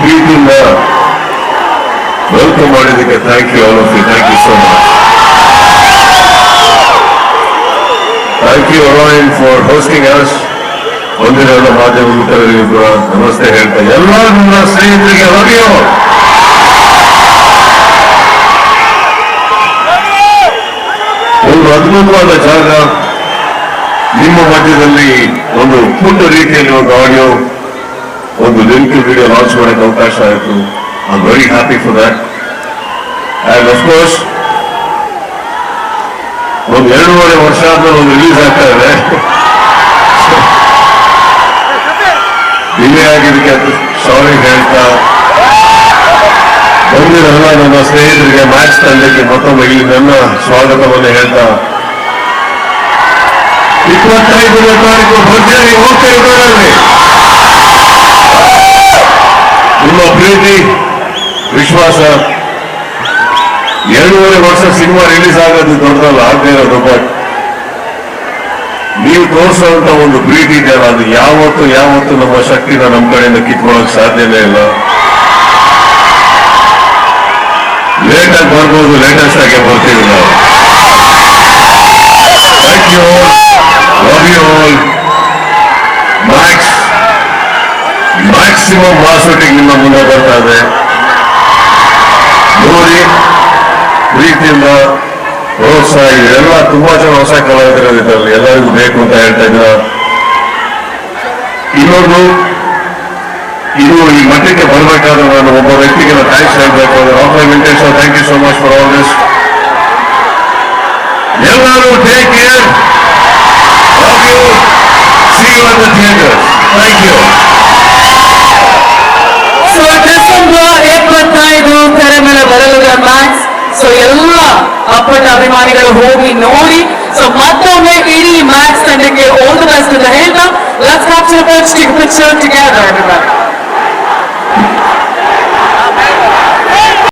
ಪ್ರೀತಿಯಿಂದ ವೆಲ್ಕಮ್ ಮಾಡಿದ್ದಕ್ಕೆ thank you all of you. Thank you so much. Thank you Aryan for hosting us. ಒಂದಿನ ಮಾಧ್ಯಮ ಮಿತ್ರರಿಗೂ ಕೂಡ ನಮಸ್ತೆ ಹೇಳ್ತಾ ಎಲ್ಲ ನನ್ನ ಸ್ನೇಹಿತರಿಗೆ ಲವ್ಯು. ಒಂದು ಅದ್ಭುತವಾದ ಜಾಗ, ನಿಮ್ಮ ಮಧ್ಯದಲ್ಲಿ ಒಂದು ಪುಟ್ಟ ರೀತಿಯಲ್ಲಿ ಒಂದು ಆಡಿಯೋ, ಒಂದು ಲಿಂಕ್ ವಿಡಿಯೋ ಲಾಂಚ್ ಮಾಡಕ್ಕೆ ಅವಕಾಶ ಆಯಿತು. I am very happy for that. And of course ಒಂದು 2.5 ವರ್ಷ ಆದ್ಮೇಲೆ ಒಂದು ರಿಲೀಸ್ ಆಗ್ತಾ ಇದೆ. ಡಿಲೇ ಆಗಿದ್ದಕ್ಕೆ ಸಾರಿ ಹೇಳ್ತಾ ಬಂದಿರಲ್ಲ ನನ್ನ ಸ್ನೇಹಿತರಿಗೆ, ಮ್ಯಾಚ್ ತಂಡಕ್ಕೆ ಮತ್ತೊಮ್ಮೆ ಇಲ್ಲಿ ನನ್ನ ಸ್ವಾಗತವನ್ನು ಹೇಳ್ತಾ 25ನೇ ತಾರೀಕು ಭರ್ಜರಿ ಹೋಗ್ತಿರೋದ್ರಲ್ಲಿ ನಿಮ್ಮ ಪ್ರೀತಿ ವಿಶ್ವಾಸ. 2.5 ವರ್ಷ ಸಿನಿಮಾ ರಿಲೀಸ್ ಆಗೋದು ದೊಡ್ಡದಲ್ಲ, ಆಗದೆ ಇರೋದು. ಬಟ್ ನೀವು ತೋರಿಸುವಂತ ಒಂದು ಪ್ರೀತಿ ಇದೆಯಲ್ಲ, ಅದು ಯಾವತ್ತು ನಮ್ಮ ಶಕ್ತಿನ ನಮ್ಮ ಕಡೆಯಿಂದ ಕಿತ್ಕೊಳ್ಳೋಕೆ ಸಾಧ್ಯನೇ ಇಲ್ಲ. ಲೇಟ್ ಆಗಿ ಬರ್ಬೋದು, ಲೇಟೆಸ್ಟ್ ಆಗಿ ಬರ್ತೀವಿ ನಾವು. Thank you all, love you all. Maximum ಮಾಸೂಟಿಗೆ ನಿಮ್ಮ ಮುಂದೆ ಬರ್ತಾ ಇದೆ. ನೋಡಿ, ಪ್ರೀತಿಯಿಂದ ಪ್ರೋತ್ಸಾಹ. ಇದೆಲ್ಲ ತುಂಬಾ ಜನ ಹೊಸ ಕಲಾವಿದರು ಇದರಲ್ಲಿ, ಎಲ್ಲರಿಗೂ ಬೇಕು ಅಂತ ಹೇಳ್ತಾ ಇದ್ರ. ಇನ್ನೊಂದು, ಇದು ಈ ಮಟ್ಟಕ್ಕೆ ಬರಬೇಕಾದ್ರೆ ನಾನು ಒಬ್ಬ ವ್ಯಕ್ತಿಗೆ ಥ್ಯಾಂಕ್ಸ್ ಹೇಳಬೇಕು. Doctor Venkatesh sir, thank you so much for all this. ಎಲ್ಲರೂ take care, love you, see you at the theatres. Thank you. So December 25 ತೆರೆ ಮೇಲೆ ಬರಲಿದೆ ಮ್ಯಾಕ್ಸ್. ಸೊ ಎಲ್ಲ ಅಪ್ಪಟ ಅಭಿಮಾನಿಗಳು ಹೋಗಿ ನೋಡಿ. ಸೊ ಮತ್ತೊಮ್ಮೆ ಇಡೀ ಮ್ಯಾಕ್ಸ್ ತಂಡಕ್ಕೆ ಆಲ್ ದಿ ಬೆಸ್ಟ್ ಅಂತ ಹೇಳ್ತಾ, ಲೆಟ್ಸ್ ಕ್ಯಾಪ್ಚರ್ ಪಿಕ್ಚರ್ ಟುಗೆದರ್.